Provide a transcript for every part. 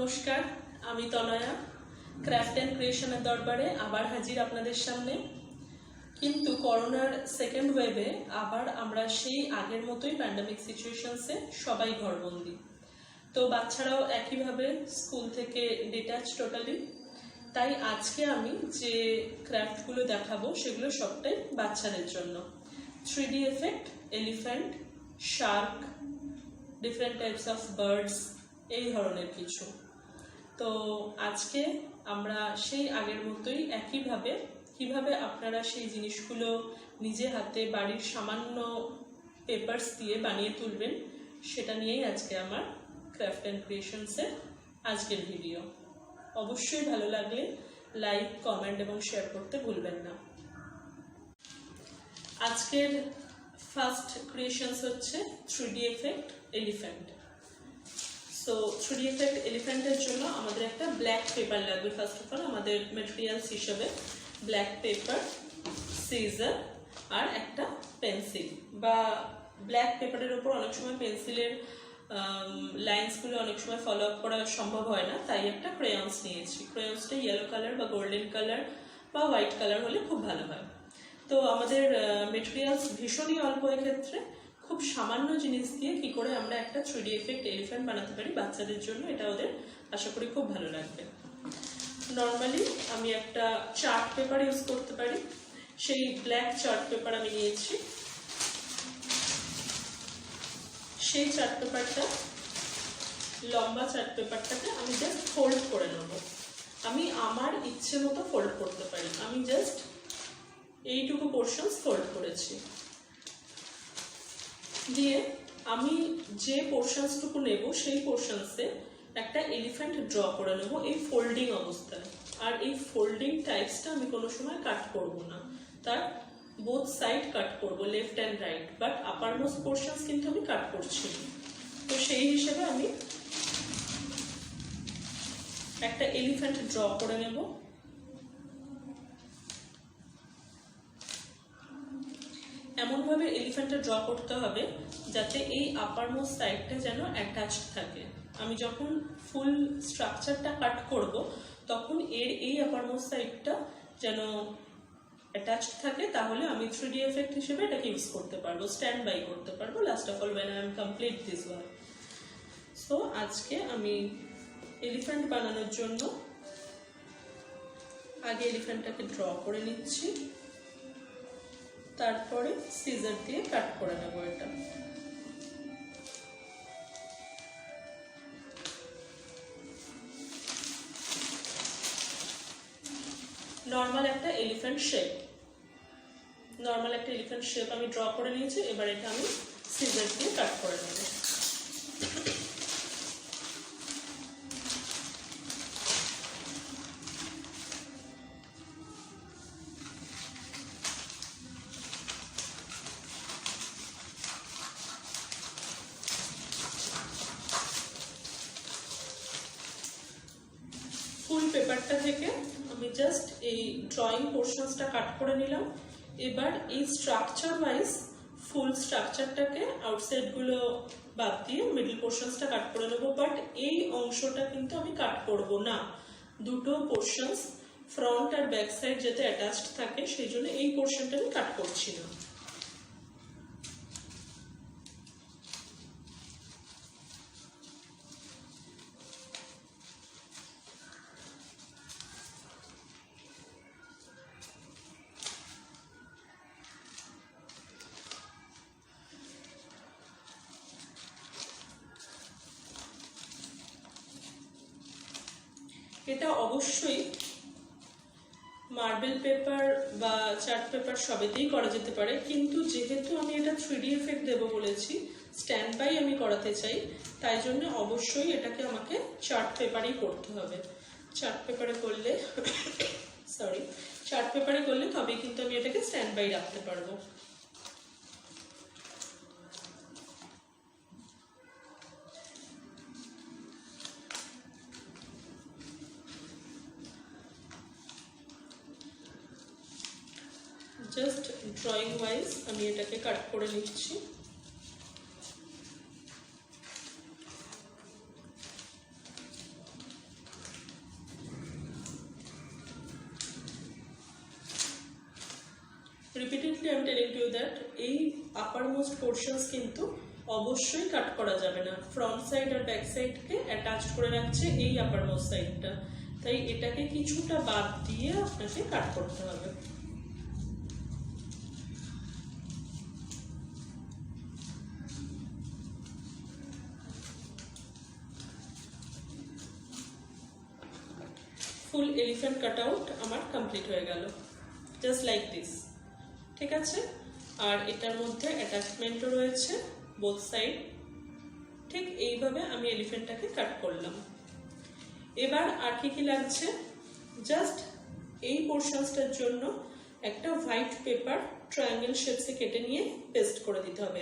নমস্কার, আমি তনয়া craft and ক্রিয়েশনের দরবারে আবার হাজির আপনাদের সামনে। কিন্তু করোনার সেকেন্ড ওয়েভে আবার আমরা সেই আগের মতোই প্যান্ডামিক সিচুয়েশনসে সবাই ঘরবন্দি। তো বাচ্চারাও একইভাবে স্কুল থেকে ডিট্যাচ টোটালি। তাই আজকে আমি যে ক্রাফটগুলো দেখাবো সেগুলো সবটাই বাচ্চাদের জন্য। 3D effect, elephant, Shark, different types of birds, এই ধরনের কিছু। তো আজকে আমরা সেই আগের মতোই একইভাবে কিভাবে আপনারা সেই জিনিসগুলো নিজে হাতে বাড়ির সামান্য পেপারস দিয়ে বানিয়ে তুলবেন সেটা নিয়েই আজকে আমার ক্রাফট অ্যান্ড ক্রিয়েশনসের আজকের ভিডিও। অবশ্যই ভালো লাগলে লাইক, কমেন্ট এবং শেয়ার করতে ভুলবেন না। আজকের ফার্স্ট ক্রিয়েশনস হচ্ছে 3D effect elephant. So 3D effect এলিফ্যান্টের জন্য আমাদের একটা ব্ল্যাক পেপার লাগবে। ফার্স্ট অফ অল আমাদের ম্যাটেরিয়ালস হিসেবে ব্ল্যাক পেপার, সিজার আর একটা পেন্সিল, বা ব্ল্যাক পেপারের উপর অনেক সময় পেন্সিলের লাইন্সগুলো অনেক সময় ফলো আপ করা সম্ভব হয় না, তাই একটা ক্রেয়ন্স নিয়েছি। ক্রেয়ন্সটা ইয়েলো কালার বা গোল্ডেন কালার বা হোয়াইট কালার হলে খুব ভালো হয়। তো আমাদের মেটেরিয়ালস ভীষণই অল্প, এক্ষেত্রে খুব সামান্য জিনিস দিয়ে কি করে আমরা একটা 3D এফেক্ট এলিফ্যান্ট বানাতে পারি বাচ্চাদের জন্য, এটা ওদের আশা করি খুব ভালো লাগবে। নর্মালি আমি একটা চার্ট পেপার ইউজ করতে পারি, সেই ব্ল্যাক চার্ট পেপার আমি নিয়েছি। সেই চার্ট পেপারটা, লম্বা চার্ট পেপারটাকে আমি জাস্ট ফোল্ড করে নেব। আমি আমার ইচ্ছে মতো ফোল্ড করতে পারি। আমি জাস্ট এইটুকু পোর্শনস ফোল্ড করেছি, দিয়ে আমি যে পোর্শনসটুকু নেব সেই পোর্শনসে একটা এলিফ্যান্ট ড্র করে নেব এই ফোল্ডিং অবস্থায়। আর এই ফোল্ডিং টাইপসটা আমি কোনো সময় কাট করব না, তার বোথ সাইড কাট করব, left and right, but upper most portions কিন্তু আমি কাট করছি না। তো সেই হিসেবে আমি একটা এলিফ্যান্ট ড্র করে নেব। এমনভাবে এলিফ্যান্টটা ড্র করতে হবে যাতে এই আপার মোস্ট সাইডটা যেন অ্যাটাচড থাকে। আমি যখন ফুল স্ট্রাকচারটা কাট করব তখন এর এই আপার মোস্ট সাইডটা যেন অ্যাটাচড থাকে, তাহলে আমি 3D এফেক্ট হিসেবে এটাকে ইউজ করতে পারবো, স্ট্যান্ড বাই করতে পারবো last of all when I am complete this work. So আজকে আমি এলিফ্যান্ট বানানোর জন্য আগে এলিফ্যান্টটাকে ড্র করে নিচ্ছি, তারপরে সিজার দিয়ে কাট করে নেব এটা। নর্মাল একটা এলিফ্যান্ট শেপ আমি ড্র করে নিয়েছি। এবার এটা আমি সিজার দিয়ে কাট করে নেব। ফুল পেপারটা থেকে আমি জাস্ট এই ড্রয়িং পোর্শনসটা কাট করে নিলাম। এবার এই স্ট্রাকচার ওয়াইজ ফুল স্ট্রাকচারটাকে আউটসাইডগুলো বাদ দিয়ে মিডল পোর্শনসটা কাট করে নেব। বাট এই অংশটা কিন্তু আমি কাট করব না, দুটো পোর্শনস ফ্রন্ট আর ব্যাক সাইড যাতে অ্যাটাচড থাকে সেই জন্য এই পোর্শনটা আমি কাট করছি না। এটা অবশ্যই মার্বেল পেপার বা চার্ট পেপার সবেতেই করা যেতে পারে, কিন্তু যেহেতু আমি এটা 3D এফেক্ট দেবো বলেছি, স্ট্যান্ড বাই আমি করাতে চাই, তাই জন্য অবশ্যই এটাকে আমাকে চার্ট পেপারেই করতে হবে। চার্ট পেপারে করলে তবেই কিন্তু আমি এটাকে স্ট্যান্ড বাই রাখতে পারবো। জাস্ট ড্রয়িং ওয়াইজ আমি এটাকে কাট করে নিচ্ছি। Definitely I am telling you that এই আপার মোস্ট পোর্শনস কিন্তু অবশ্যই কাট করা যাবে না। ফ্রন্ট সাইড আর ব্যাক সাইডকে অ্যাটাচ করে রাখছে এই আপার মোস্ট সাইডটা, তাই এটাকে কিছুটা বাদ দিয়ে আপনাকে কাট করতে হবে। ফুল এলিফ্যান্ট কাট আউট আমার কমপ্লিট হয়ে গেল, জাস্ট লাইক দিস। ঠিক আছে, আর এটার মধ্যে অ্যাটাচমেন্টও রয়েছে বোথ সাইড। ঠিক এইভাবে আমি এলিফ্যান্টটাকে কাট করলাম। এবার আর কি লাগছে, জাস্ট এই পোর্শনসটার জন্য একটা হোয়াইট পেপার ট্রায়াঙ্গেল শেপসে কেটে নিয়ে পেস্ট করে দিতে হবে।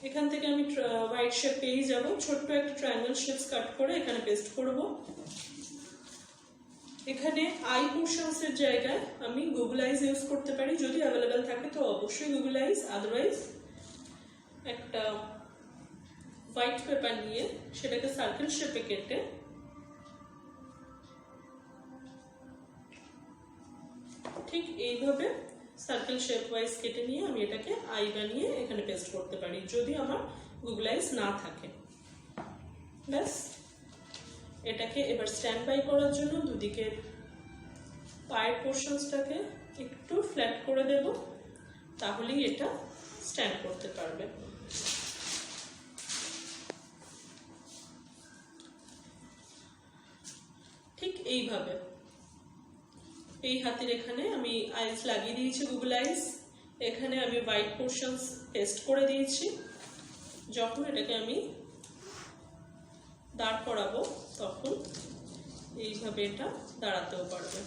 এখান থেকে আমি হোয়াইট শেপ পেয়ে যাব। ছোট্ট একটা ট্রায়াঙ্গেল শেপস কাট করে এখানে পেস্ট করব। এখানে আই পোর্শনস এর জায়গায় আমি গুগল আইজ ইউজ করতে পারি, যদি অ্যাভেলেবেল থাকে তো অবশ্যই গুগল আইজ, আদারওয়াইজ একটা হোয়াইট পেপার নিয়ে সেটাকে সার্কেল শেপে কেটে ঠিক এইভাবে সার্কেল শেপ ওয়াইজ কেটে নিয়ে আমি এটাকে আই বানিয়ে এখানে পেস্ট করতে পারি, যদি আমার গুগল আইজ না থাকে। ব্যাস, এটাকে এবার স্ট্যান্ড বাই করার জন্য দুদিকের পায়ের পোর্শনসটাকে একটু ফ্ল্যাট করে দেব, তাহলেই এটা স্ট্যান্ড করতে পারবে। ঠিক এইভাবে এই হাতের এখানে আমি আইস লাগিয়ে দিয়েছি, গুগল আইস। এখানে আমি হোয়াইট পোর্শনস পেস্ট করে দিয়েছি। যখন এটাকে আমি দাঁড় করাবো তখন এইভাবে এটা দাঁড়াতেও পারবে।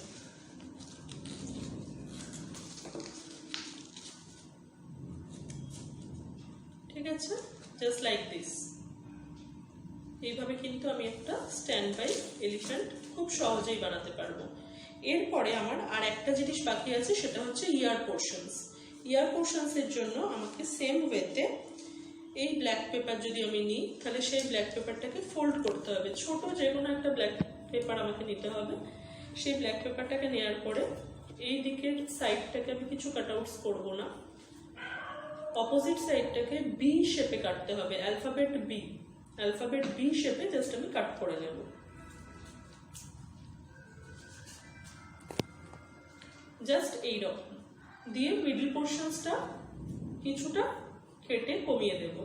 ঠিক আছে, জাস্ট লাইক দিস। এইভাবে কিন্তু আমি একটা স্ট্যান্ড বাই এলিফ্যান্ট খুব সহজেই বানাতে পারবো। এরপরে আমার আর একটা জিনিস বাকি আছে, সেটা হচ্ছে ইয়ার পোর্শনস। ইয়ার পোর্শনস এর জন্য আমাকে সেম ওয়েতে এই ব্ল্যাক পেপার যদি আমি নিই, তাহলে সেই ব্ল্যাক পেপারটাকে ফোল্ড করতে হবে। ছোট যে কোনো একটা ব্ল্যাক পেপার আমাকে নিতে হবে। সেই ব্ল্যাক পেপারটাকে নেওয়ার পরে এই দিকের সাইডটাকে আমি কিছু কাটআউটস করব না, অপোজিট সাইডটাকে বি শেপে কাটতে হবে। অ্যালফাবেট বি শেপে জাস্ট আমি কাট করে নেব। জাস্ট এইরকম দিয়ে মিডল পোর্শনসটা কিছুটা কেটে কমিয়ে দেব।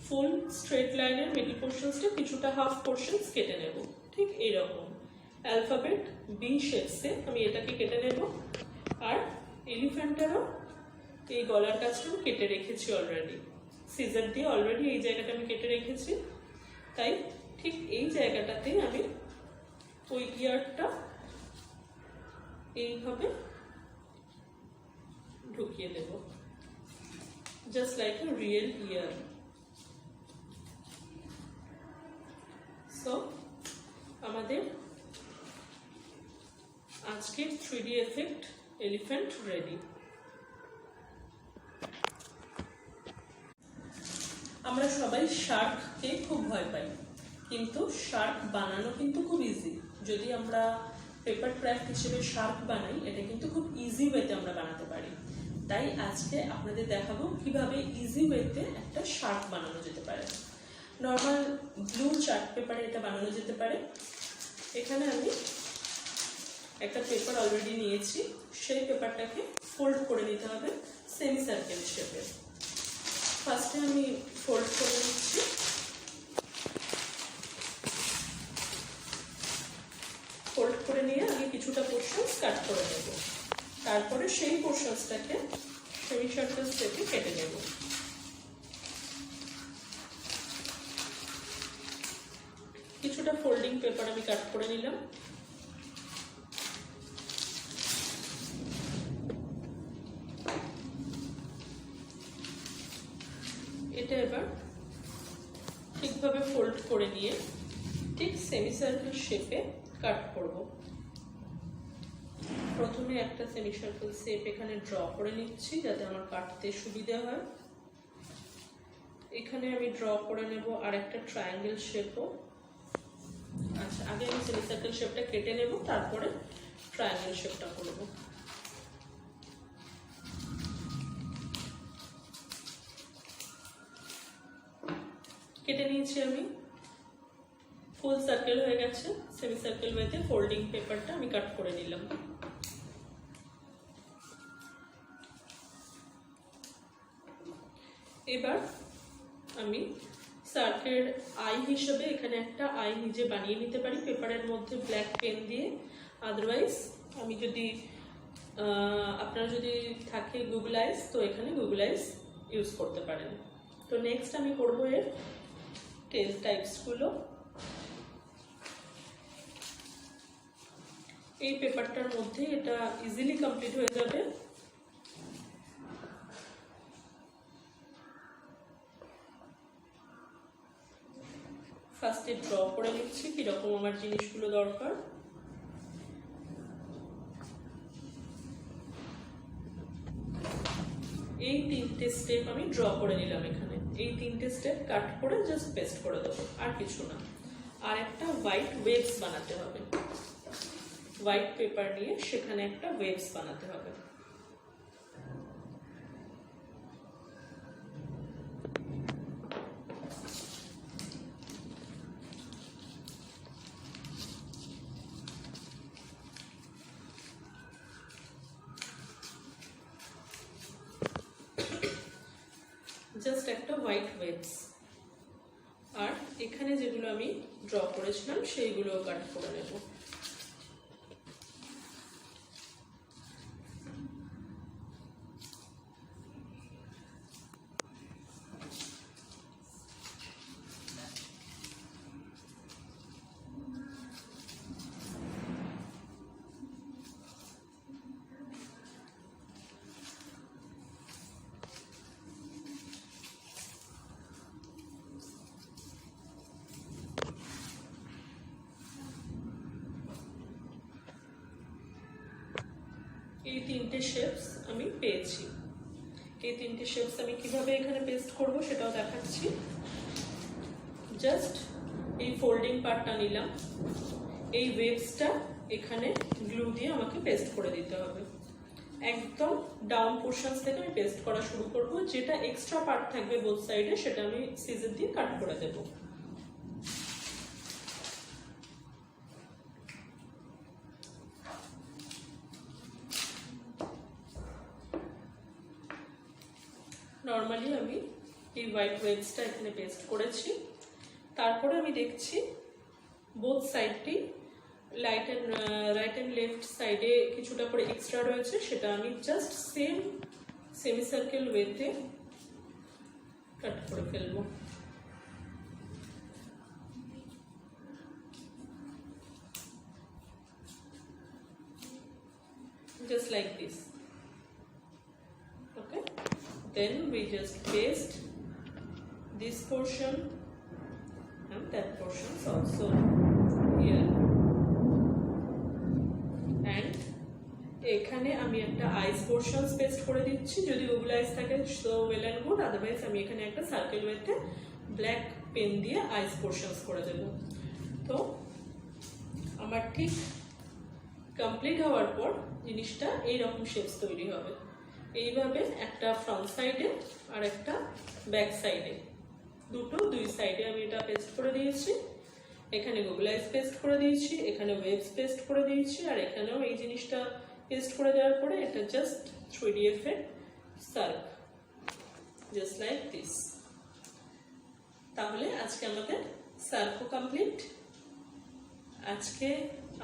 ফুল স্ট্রেট লাইনের মিডল পোর্শনসটা কিছুটা হাফ পোর্শনস কেটে নেব। ঠিক এইরকম অ্যালফাবেট বি শেপসে আমি এটাকে কেটে নেব। আর এলিফ্যান্টেরও এই গলার কাছে আমি কেটে রেখেছি অলরেডি, সিজার দিয়ে অলরেডি এই জায়গাটা আমি কেটে রেখেছি। তাই ঠিক এই জায়গাটাতেই আমি ওই ইয়ারটা এইভাবে ঢুকিয়ে দেব, just like a real ear. So আমাদের আজকের 3D এফেক্ট এলিফ্যান্ট রেডি। আমরা সবাই শার্ককে খুব ভয় পাই, কিন্তু শার্ক বানানো কিন্তু খুব ইজি। যদি আমরা পেপার ক্রাফট হিসেবে শার্ক বানাই, এটা কিন্তু খুব ইজি ওয়েতে আমরা বানাতে পারি। তাই আজকে আপনাদের দেখাবো কিভাবে ইজি ওয়েতে একটা শার্ক বানানো যেতে পারে। নর্মাল ব্লু চার্ট পেপারে এটা বানানো যেতে পারে। এখানে আমি একটা পেপার অলরেডি নিয়েছি, সেই পেপারটাকে ফোল্ড করে নিতে হবে সেমি সার্কেল শেপে। ফার্স্টে আমি ফোল্ড করে নিচ্ছি। ফোল্ড করে নিয়ে আমি কিছুটা পোর্শনস কাট করে নেব। তারপরে সেই পোর্শনসটাকে সেমি সার্কেল শেপে কেটে নেব। কিছুটা ফোল্ডিং পেপার আমি কাট করে নিলাম। এটা এবার ঠিকভাবে ফোল্ড করে নিয়ে ঠিক সেমি সার্কেল শেপে কাট করব। প্রথমে একটা সেমি সার্কেল শেপ এখানে ড্র করে নিচ্ছি যাতে আমার কাটতে সুবিধা হয়। এখানে আমি ড্র করে নেব আর একটা ট্রায়াঙ্গেল শেপও। আচ্ছা, আগে আমি সেমি সার্কেল শেপটা কেটে নেব, তারপরে ট্রায়াঙ্গেল শেপটা করব। কেটে নিয়েছি আমি, ফুল সার্কেল হয়ে গেছে। সেমি সার্কেল ওয়েতে ফোল্ডিং পেপারটা আমি কাট করে নিলাম। এবার আমি সার্কেল আই হিসেবে এখানে একটা আই নিজে বানিয়ে নিতে পারি পেপারের মধ্যে ব্ল্যাক পেন দিয়ে। আদারওয়াইজ আমি যদি আপনারা যদি থাকে গুগল আইস, তো এখানে গুগল আইস ইউজ করতে পারেন। তো নেক্সট আমি করবো এর টেল টাইপসগুলো। এই পেপারটার মধ্যে এটা ইজিলি কমপ্লিট হয়ে যাবে। ফার্স্টে ড্র করে নিচ্ছি কিরকম আমার জিনিসগুলো দরকার। এই তিনটে স্টেপ আমি ড্র করে নিলাম এখানে। এই তিনটে স্টেপ কাট করে জাস্ট পেস্ট করে দেবো, আর কিছু না। আর একটা হোয়াইট ওয়েভস বানাতে হবে, হোয়াইট পেপার নিয়ে সেখানে একটা ওয়েভস বানাতে হবে। জাস্ট একটা হোয়াইট ওয়েভস। আর এখানে যেগুলো আমি ড্র করেছিলাম সেইগুলো কাট করে নেব। এই তিনটে শেপস আমি পেয়েছি। এই তিনটে শেপস আমি কিভাবে এখানে পেস্ট করব সেটাও দেখাচ্ছি। জাস্ট এই ফোল্ডিং পার্টটা নিলাম, এই ওয়েভসটা এখানে গ্লু দিয়ে আমাকে পেস্ট করে দিতে হবে। একদম ডাউন পোর্শনস থেকে আমি পেস্ট করা শুরু করব। যেটা এক্সট্রা পার্ট থাকবে বোথ সাইডে সেটা আমি সিজার দিয়ে কাট করে দেব। নর্মালি আমি এই হোয়াইট ওয়েভসটা এখানে পেস্ট করেছি। তারপরে আমি দেখছি বোথ সাইডটি রাইট অ্যান্ড লেফট সাইডে কিছুটা করে এক্সট্রা রয়েছে, সেটা আমি জাস্ট সেমি সার্কেল ওয়েতে কাট করে ফেলবো। Just like this. Okay, then we just paste this portion and that portion also here, and এখানে আমি একটা আইস পোর্শন পেস্ট করে দিচ্ছি। যদি গুগল আইস থাকে so well and good, otherwise আমি এখানে একটা সার্কেল ওয়েতে ব্ল্যাক পেন দিয়ে আইস পোর্শনস করে দেব। তো আমার ঠিক কমপ্লিট হওয়ার পর জিনিসটা এইরকম শেপস তৈরি হবে। এইভাবে একটা ফ্রন্ট সাইডে আর একটা ব্যাক সাইডে, দুই সাইডে আমি এটা পেস্ট করে দিয়েছি। এখানে গুগল আইস পেস্ট করে দিয়েছি, এখানে ওয়েভস পেস্ট করে দিয়েছি, আর এখানেও এই জিনিসটা পেস্ট করে দেওয়ার পরে এটা just 3D effect SAARC, just like this. তাহলে আজকে আমাদের সার্কও কমপ্লিট। আজকে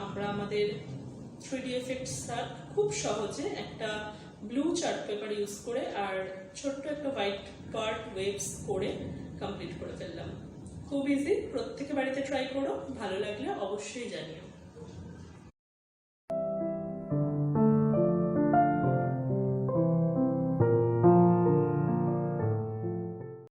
আমরা আমাদের 3D এফেক্ট সার্ক খুব সহজে একটা ব্লু চার্ট পেপার ইউজ করে আর ছোট্ট একটা হোয়াইট পার্ট ওয়েভস করে কমপ্লিট করে ফেললাম। খুব ইজি, প্রত্যেকে বাড়িতে ট্রাই করো, ভালো লাগলে অবশ্যই জানিও।